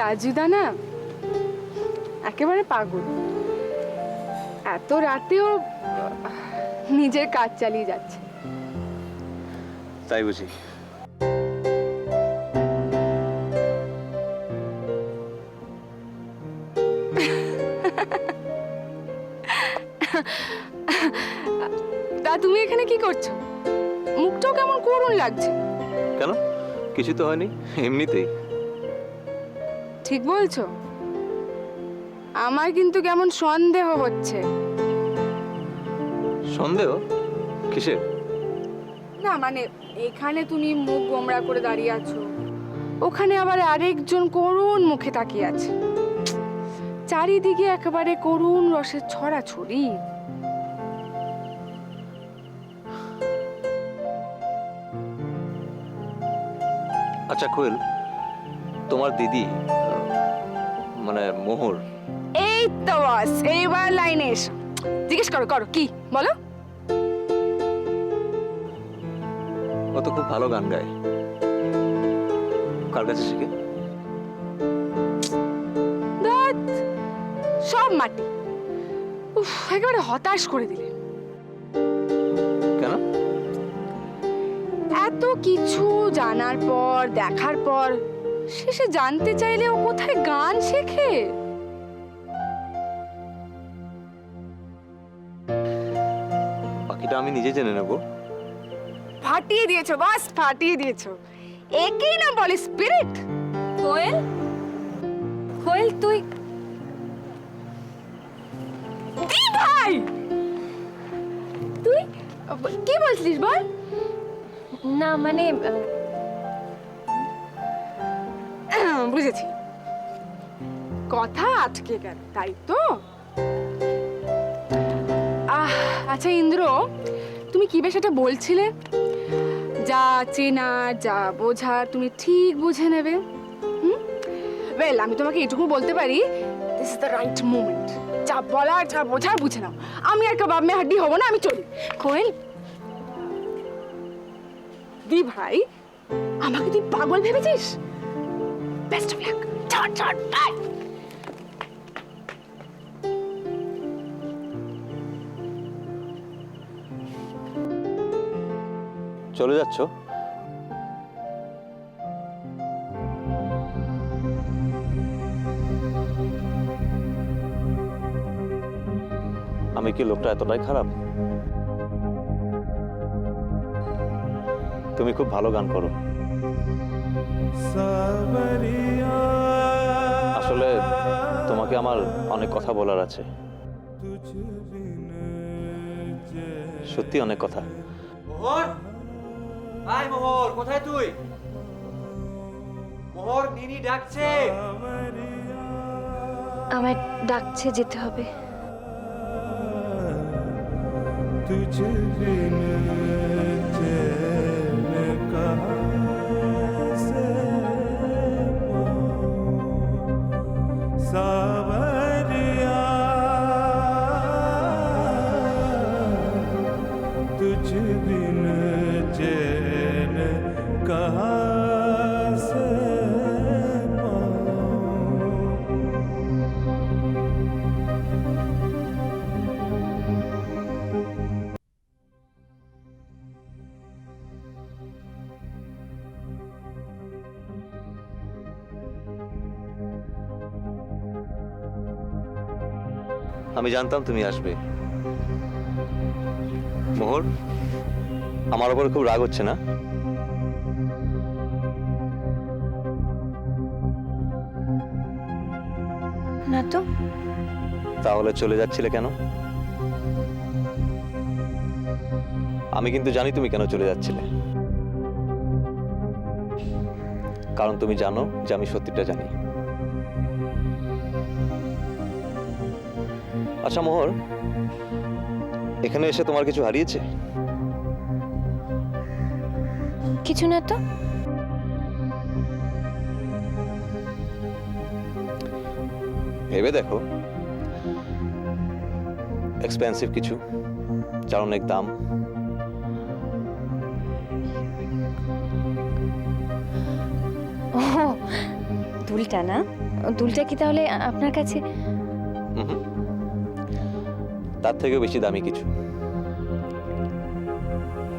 রাজুদা না একেবারে পাগল, এত রাতেও নিজের কাজ চালিয়ে যাচ্ছে। তাই বুঝি? তা তুমি এখানে কি করছো? মুখটাও কেমন করুণ লাগছে। কেন, কিছু তো হয়নি, এমনিতেই। ঠিক বলছো? আমার কিন্তু কেমন সন্দেহ হচ্ছে। সন্দেহ কিসের? না মানে এখানে তুমি মুখ গোমড়া করে দাঁড়িয়ে আছো, ওখানে আবার আরেকজন করুণ মুখে তাকিয়ে আছে, চারিদিকে একেবারে করুণ রসের ছড়াছড়ি। আচ্ছা কোয়েল, তোমার দিদি মানে মোহর। এই তো বস, এইবার লাইনে এসো, জিজ্ঞেস করো করো কি বলো। ও তো খুব ভালো গান গায়, কার কাছে শিখে? ধ্যাৎ, সব মাটি। উফ, একেবারে হতাশ করে দিলে। কেন? এত কিছু জানার পর দেখার পর শেষে জানতে চাইলে ও কোথায় গান শেখে? বাকিটা আমি নিজে জেনে নেবো। ফাটিয়ে দিয়েছো বাস, ফাটিয়ে দিয়েছো। একেই না বলে স্পিরিট। কোয়েল, কোয়েল তুই দি ভাই, তুই কি বলছিস বল? না মানে বুঝেছি, কথা আটকে গেল তাই তো। আচ্ছা ইন্দ্র, তুমি কি বেশ এটা বলছিলে, যা চেনার যা বোঝার তুমি ঠিক বুঝে নেবে। ওয়েল, আমি তোমাকে এটুকু বলতে পারি, this is the right moment. যা বলার যা বোঝার বুঝে নাও। আমি আর কাবাব মে হাড্ডি হবো না, আমি চলি। কোয়েল, দি ভাই, আমাকে তুই পাগল ভেবেছিস? Best of luck. চট চট বাই। চলে যাচ্ছ? আমি কি লোকটা এতটাই খারাপ? তুমি খুব ভালো গান করো। আসলে তোমাকে আমার অনেক কথা বলার আছে, সত্যি অনেক কথা। মোহর, আয় মোহর, কোথায় তুই? মোহর, নিনি ডাকছে। আমায় ডাকছে, যেতে হবে। तुझ बिन चैन कहाँ से पाऊं सावरिया, तुझ बिन चैन कहाँ से पाऊं। আমি জানতাম তুমি আসবে। মোহর, আমার উপর খুব রাগ হচ্ছে না? না তো। তাহলে চলে যাচ্ছিলে কেন? আমি কিন্তু জানি তুমি কেন চলে যাচ্ছিলে, কারণ তুমি জানো যে আমি সত্যিটা জানি। আচ্ছা মোহর, এখানে এসে তোমার কিছু হারিয়েছে? কিছু না তো। ভেবে দেখো, এক্সপেন্সিভ কিছু, যার অনেক দাম। ও দুলটা না? দুলটা কি তাহলে আপনার কাছে? হুম, তার থেকেও বেশি দামি কিছু,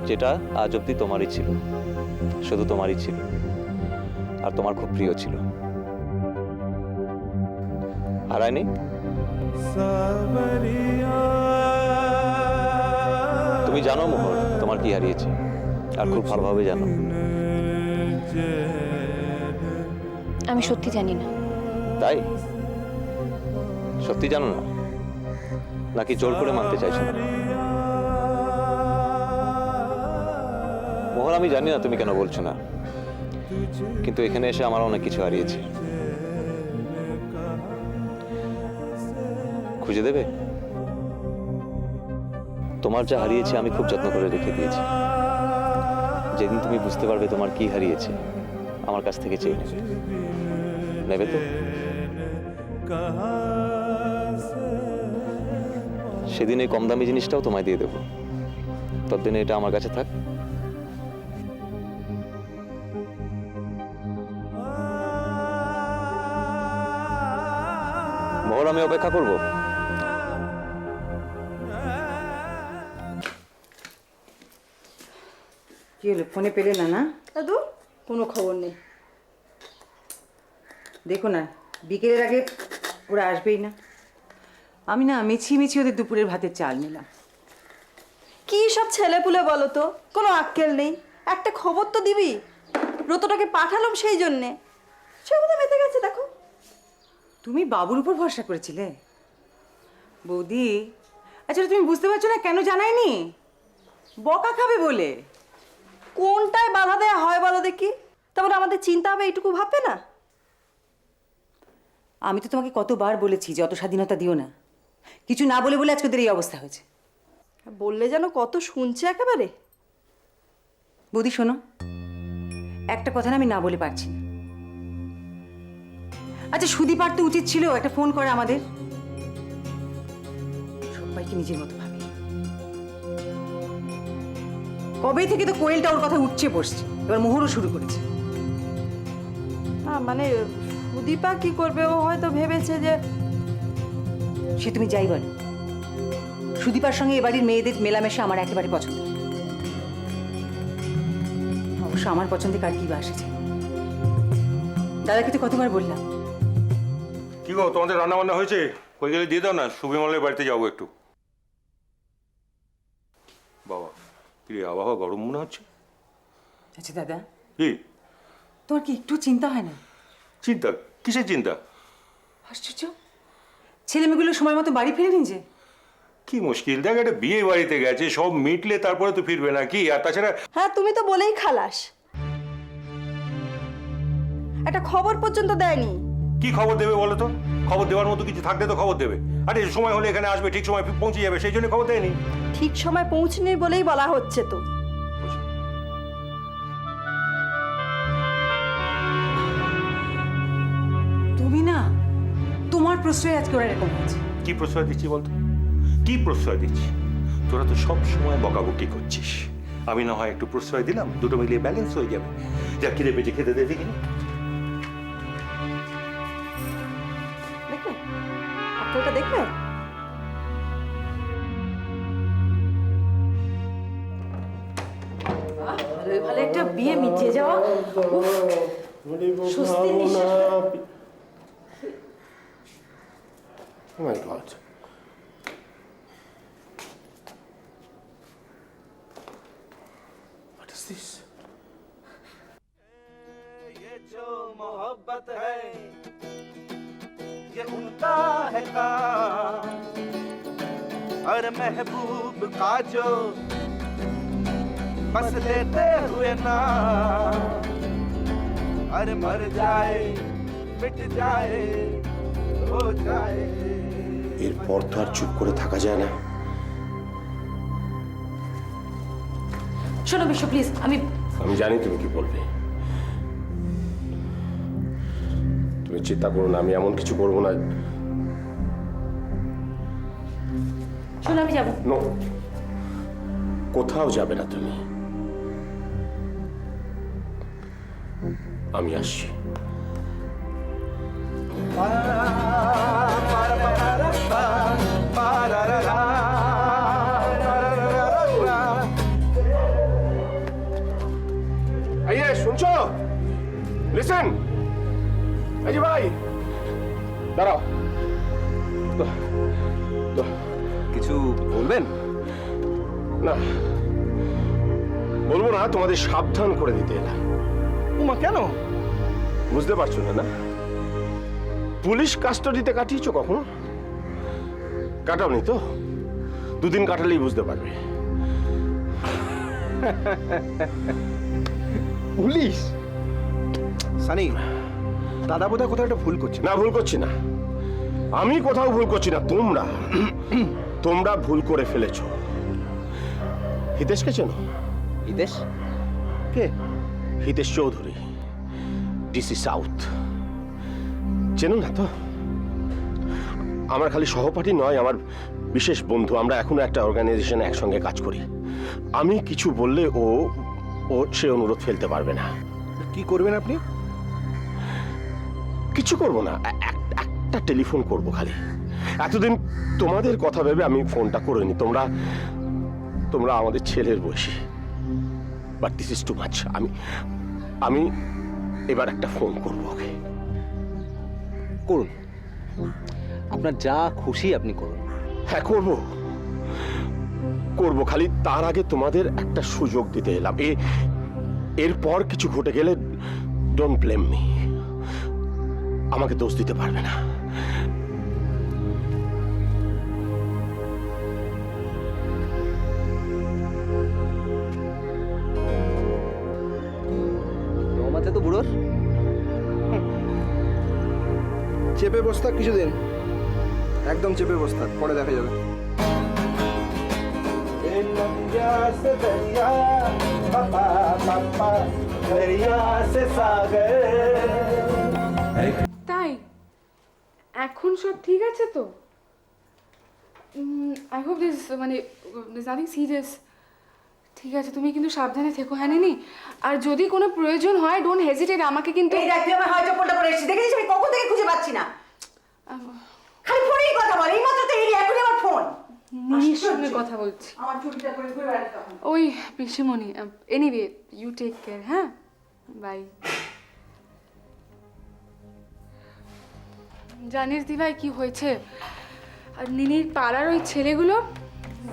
যেটা আজ অব্দি তোমারই ছিল, শুধু তোমারই ছিল, আর তোমার খুব প্রিয় ছিল। হারায়নি? তুমি জানো মোহর তোমার কি হারিয়েছে, আর খুব ভালোভাবে জানো। আমি সত্যি জানি না। তাই? সত্যি জানো না, নাকি জোর করে মানতে চাইছো না? মোহর, আমি জানি না তুমি কেন বলছো না, কিন্তু এখানে এসে আমার অনেক কিছু হারিয়েছে। খুঁজে দেবে? তোমার যা হারিয়েছে আমি খুব যত্ন করে রেখে দিয়েছি। যেদিন তুমি বুঝতে পারবে তোমার কি হারিয়েছে, আমার কাছ থেকে চেয়ে নেবে। নেবে তো? সেদিন এই কম দামি জিনিসটাও তোমায় দিয়ে দেবো, ততদিনে এটা আমার কাছে থাক। মোহর, আমি অপেক্ষা করবো। কি হলো, ফোনে পেলে না? না দাদু, কোনো খবর নেই। দেখো না, বিকেলের আগে ওরা আসবেই না। আমি না মিছি ওদের দুপুরের ভাতের চাল নিলাম। কি সব ছেলেপুলে বলো তো, কোনো আক্কেল নেই। একটা খবর তো দিবি। ব্রতটাকে পাঠালাম সেই জন্যে, সে কথা মেতে গেছে দেখো। তুমি বাবুর উপর ভরসা করেছিলে বৌদি? আচ্ছা, তুমি বুঝতে পারছো না কেন জানাইনি? বকা খাবে বলে। কোনটায় বাধা দেয়া হয় বলো দেখি, তারপরে আমাদের চিন্তা হবে এইটুকু ভাববে না? আমি তো তোমাকে কতবার বলেছি যে অত স্বাধীনতা দিও না। কিছু না বলে বলে আজকে ওদের এই অবস্থা হয়েছে। বললে যেন কত শুনছে একেবারে। বৌদি শোনো, একটা কথা না আমি না বলে পারছি না। আচ্ছা, সুদীপার তো উচিত ছিল একটা ফোন করে আমাদের। সবাইকে নিজের মতো ভাবে। কবে থেকে তো কোয়েলটা ওর কথা উঠছে বসছে, এবার মোহরও শুরু করেছে। না মানে সুদীপা কি করবে, ও হয়তো ভেবেছে যে সে তুমি যাই বলো, সুদীপার সঙ্গে এ বাড়ির মেয়েদের মেলামেশা আমার একেবারে পছন্দ না। অবশ্য আমার পছন্দে কার কি বা এসেছে। দাদাকে তো কতবার বললাম। কি গো, তোমাদের রান্না বান্না হয়েছে? কই গেলে দিয়ে দাও না, সুবিমলের বাড়িতে যাবো একটু। বাবা, কি রে, আবহাওয়া গরম মনে হচ্ছে। আচ্ছা দাদা, কি তোমার কি একটু চিন্তা হয় না? চিন্তা? কিসের চিন্তা? আশ্চর্য, ছেলেমেয়েগুলো সময় মতো বাড়ি ফেরেনি যে। কি মুশকিল, দেখ একটা বিয়ে বাড়িতে গেছে, সব মিটলে তারপরে তো ফিরবে না কি? আর তাছাড়া হ্যাঁ তুমি তো বলেই খালাস, একটা খবর পর্যন্ত দেয়নি। কি খবর দেবে বলো তো? খবর দেওয়ার মতো কিছু থাকলে তো খবর দেবে। আরে সময় হলে এখানে আসবে, ঠিক সময় পৌঁছে যাবে, সেই জন্য খবর দেয়নি। ঠিক সময় পৌঁছনি বলেই বলা হচ্ছে তো। তুমি না, তোমার প্রশ্রয় আজকে ওরা এরকম হয়েছে। কি প্রশ্রয় দিচ্ছি বলতো? কি প্রশ্রয় দিচ্ছি? তোরা তো সব সময় বকাবকি করছিস। আমি না হয় একটু প্রশ্রয় দিলাম, দুটো মিলিয়ে ব্যালেন্স হয়ে যাবে। যা খিদে পেটে খেতে দে দেখি। দেখবে আক্কেলটা, দেখবে। ভালোই ভালো একটা বিয়ে মিটিয়ে যাওয়া, স্বস্তির নিঃশ্বাস। Oh my God. What is this? ये जो मोहब्बत है ये उनका है काम, और महबूब का जो बस लेते हुए ना, अरे मर जाए मिट जाए हो जाए। এরপর তো আর চুপ করে থাকা যায় না। শোনো বিশ্ব, প্লিজ। আমি জানি তুমি কি বলবে। তুমি চিন্তা করো না, আমি এমন কিছু করবো না। শোনো, আমি যাবো। নো, কোথাও যাবে না তুমি। আমি আসছি। এই যে শুনছো, লিসেন, এই যে ভাই দাঁড়াও। কিছু বলবেন? না বলবো না, তোমাদের সাবধান করে দিতে এলাম। উমা কেন? বুঝতে পারছো না? না, পুলিশ কাস্টাডিতে কাটিয়েছো কখনো? কাটাওনি তো? দুদিন কাটালেই বুঝতে পারবে। পুলিশ? সানি, দাদা বোধহয় কোথাও একটা ভুল করছে। না, ভুল করছি না, আমি কোথাও ভুল করছি না, তোমরা ভুল করে ফেলেছো। হিতেশকে চেনো? হিতেশ কে? Hitesh Chowdhury, DC south. চেনো না তো? আমার খালি সহপাঠী নয়, আমার বিশেষ বন্ধু। আমরা এখনো একটা অর্গানাইজেশনে একসঙ্গে কাজ করি। আমি কিছু বললে ও সে অনুরোধ ফেলতে পারবে না। কি করবেন আপনি? কিছু করব না, একটা টেলিফোন করব খালি। এতদিন তোমাদের কথা ভেবে আমি ফোনটা করিনি। তোমরা আমাদের ছেলের বয়সী, but this is too much. আমি এবার একটা ফোন করব ওকে। করুন, আপনার যা খুশি আপনি করুন। হ্যাঁ, করব খালি তার আগে তোমাদের একটা সুযোগ দিতে এলাম। এরপর কিছু ঘটে গেলে ডোন্ট ব্লেম মি, আমাকে দোষ দিতে পারবে না। আছে তো বুড়োর। চেপে বসে থাক কিছুদিন, একদম চেপে বসে থাক, পরে দেখা যাবে। তাই এখন সব ঠিক আছে তো? আই হোপ দিস মানে নাথিং সিরিয়াস। ঠিক আছে, তুমি কিন্তু সাবধানে থেকো, হ্যাঁ নিনি? আর যদি কোনো প্রয়োজন হয় ডোন্ট হেজিটেট, আমাকে কিন্তু। এই দেখ, তুই আমার হয় চপ্পলটা পরে এসেছিস, দেখেছিস আমি কখন থেকে খুঁজে পাচ্ছি না। খালি ফোনেই কথা বল, এই মাত্র তো এলি, এখনই আমার ফোন। নিনির সঙ্গে কথা বলছি। আমার চুলটা করে ঘুরে বেড়াচ্ছি তখন। ওই পিসিমণি, এনিওয়ে ইউ টেক কেয়ার, হ্যাঁ, বাই। জানিস দি ভাই কি হয়েছে? আর নিনির পাড়ার ওই ছেলেগুলো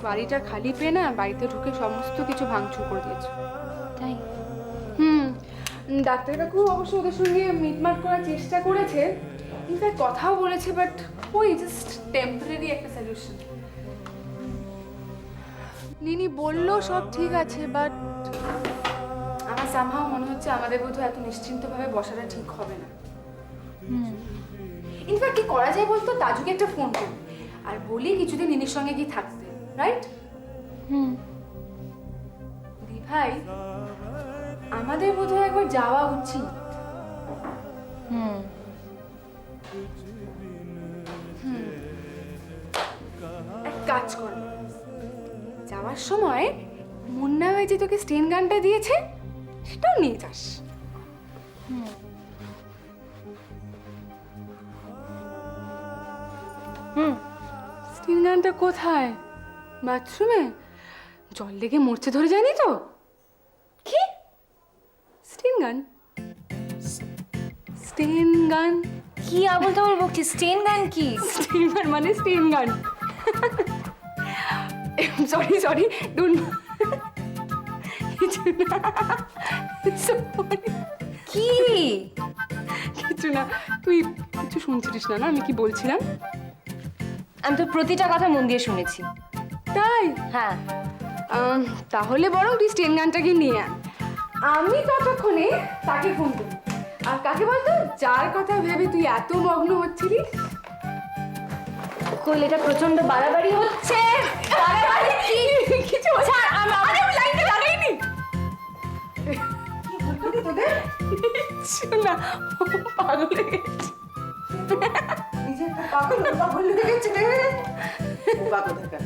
বাড়িটা খালি পেয়ে না বাড়িতে ঢুকে সমস্ত কিছু ভাঙচুর করে দিয়েছে। তাই? ডাক্তার কাকু অবশ্য ওদের সঙ্গে মিটমাট করার চেষ্টা করেছে, ইনফ্যাক্ট কথাও বলেছে, বাট ওই জাস্ট টেম্পোরারি একটা সলিউশন। নিনি বললো সব ঠিক আছে, বাট আমার সামহাও মনে হচ্ছে আমাদের বোধহয় এত নিশ্চিন্তভাবে বসাটা ঠিক হবে না। ইনফ্যাক্ট কি করা যায় বলতো? তাজুকে একটা ফোন করি আর বলি কিছুদিন নিনির সঙ্গে গিয়ে থাকতে, রাইট? দি ভাই, আমাদের বোধহয় একবার যাওয়া উচিত। এক কাজ কর, যাওয়ার সময় মুন্না ভাই যে তোকে স্টেন গানটা দিয়েছে সেটাও নিয়ে যাস। স্টেন গানটা কোথায়? বাথরুমে? জল লেগে মরচে ধরে যায়নি তো? কি স্টেন গান? স্টেন গান কি আবল তাবল বকছিস? স্টেন গান কি? স্টেন গান মানে স্টেন গান। Sorry sorry, don't. কি? কিছু না, তুই কিছু শুনছিলিস না? না আমি কি বলছিলাম? আমি তো প্রতিটা কথা মন দিয়ে শুনেছি। তাই? হ্যাঁ। তাহলে বরং তুই স্টেন গানটাকে নিয়ে আন, আমি ততক্ষণে তাকে ফোন করি। আর কাকে বলতো, যার কথা ভেবে তুই এত মগ্ন হচ্ছিলি? কইলে এটা প্রচন্ড বাড়াবাড়ি হচ্ছে। বাড়াবাড়ি কি? কিছু ছাড়, আমি লাইনটা লাগাইনি। কি বলতো কি তোদের? না, পাগল হয়ে গেছে। নিজে একটা পাগল হয়ে গেছে রে। বোকা কোথাকার।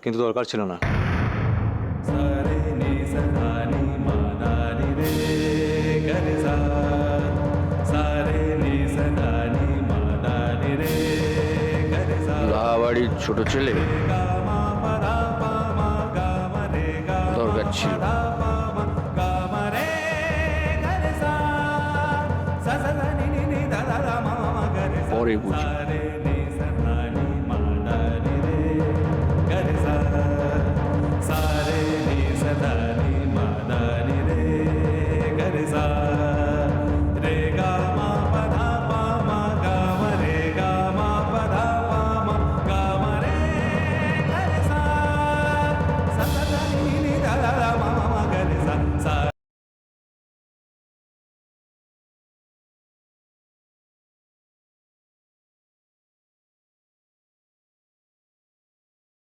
কিন্তু দরকার ছিল না। सारे नी सदा नी मादा नी रे गरे सा सारे नी सदा नी मादा नी रे गरे सा লাহাবাড়ির ছোট ছেলে गा मा पा दा पा मा गा मा रे गा দরকার ছিল। दा पा मा गा मा रे गरे सा सा सा दा नी नी नी दा दा दा मा मा गरे सा পরে বুঝবি।